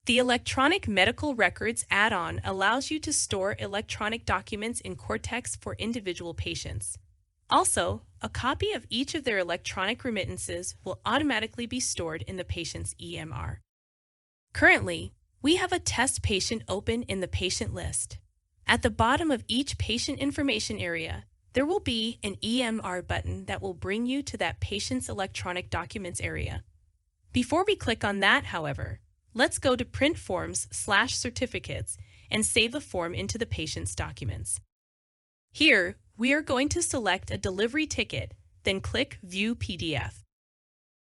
The Electronic Medical Records add-on allows you to store electronic documents in Cortex for individual patients. Also, a copy of each of their electronic remittances will automatically be stored in the patient's EMR. Currently, we have a test patient open in the patient list. At the bottom of each patient information area, there will be an EMR button that will bring you to that patient's electronic documents area. Before we click on that, however, let's go to Print Forms/Certificates and save a form into the patient's documents. Here, we are going to select a delivery ticket, then click View PDF.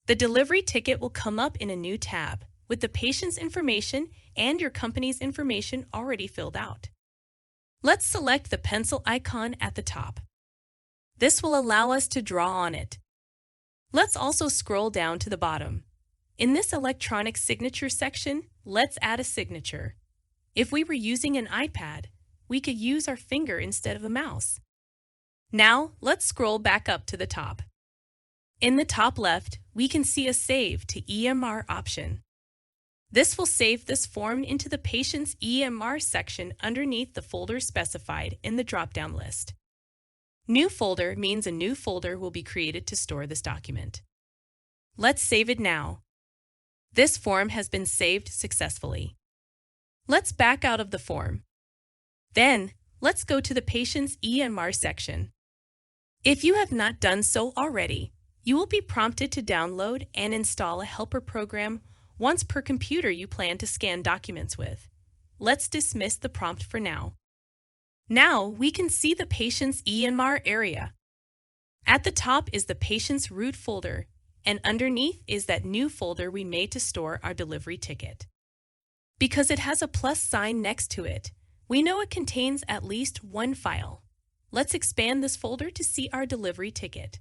The delivery ticket will come up in a new tab with the patient's information and your company's information already filled out. Let's select the pencil icon at the top. This will allow us to draw on it. Let's also scroll down to the bottom. In this electronic signature section, let's add a signature. If we were using an iPad, we could use our finger instead of a mouse. Now, let's scroll back up to the top. In the top left, we can see a Save to EMR option. This will save this form into the patient's EMR section underneath the folder specified in the drop-down list. New folder means a new folder will be created to store this document. Let's save it now. This form has been saved successfully. Let's back out of the form. Then, let's go to the patient's EMR section. If you have not done so already, you will be prompted to download and install a helper program once per computer you plan to scan documents with. Let's dismiss the prompt for now. Now we can see the patient's EMR area. At the top is the patient's root folder, and underneath is that new folder we made to store our delivery ticket. Because it has a plus sign next to it, we know it contains at least one file. Let's expand this folder to see our delivery ticket.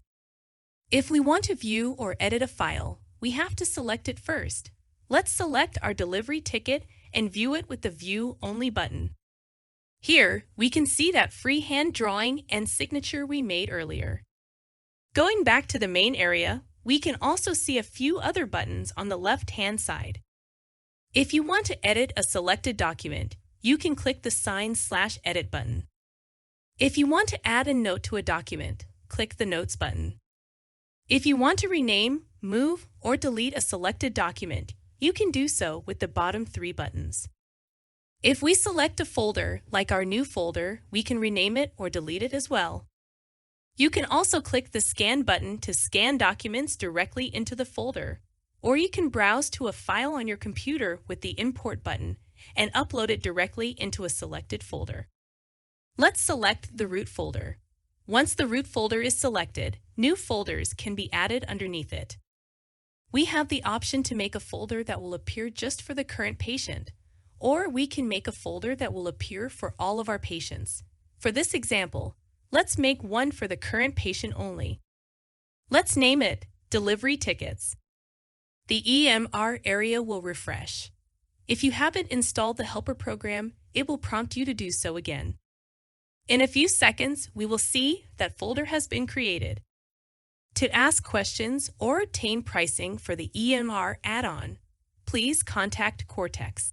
If we want to view or edit a file, we have to select it first. Let's select our delivery ticket and view it with the View Only button. Here, we can see that freehand drawing and signature we made earlier. Going back to the main area, we can also see a few other buttons on the left-hand side. If you want to edit a selected document, you can click the Sign/Edit button. If you want to add a note to a document, click the Notes button. If you want to rename, move, or delete a selected document, you can do so with the bottom three buttons. If we select a folder, like our new folder, we can rename it or delete it as well. You can also click the Scan button to scan documents directly into the folder, or you can browse to a file on your computer with the Import button and upload it directly into a selected folder. Let's select the root folder. Once the root folder is selected, new folders can be added underneath it. We have the option to make a folder that will appear just for the current patient, or we can make a folder that will appear for all of our patients. For this example, let's make one for the current patient only. Let's name it Delivery Tickets. The EMR area will refresh. If you haven't installed the helper program, it will prompt you to do so again. In a few seconds, we will see that folder has been created. To ask questions or obtain pricing for the EMR add-on, please contact Cortex.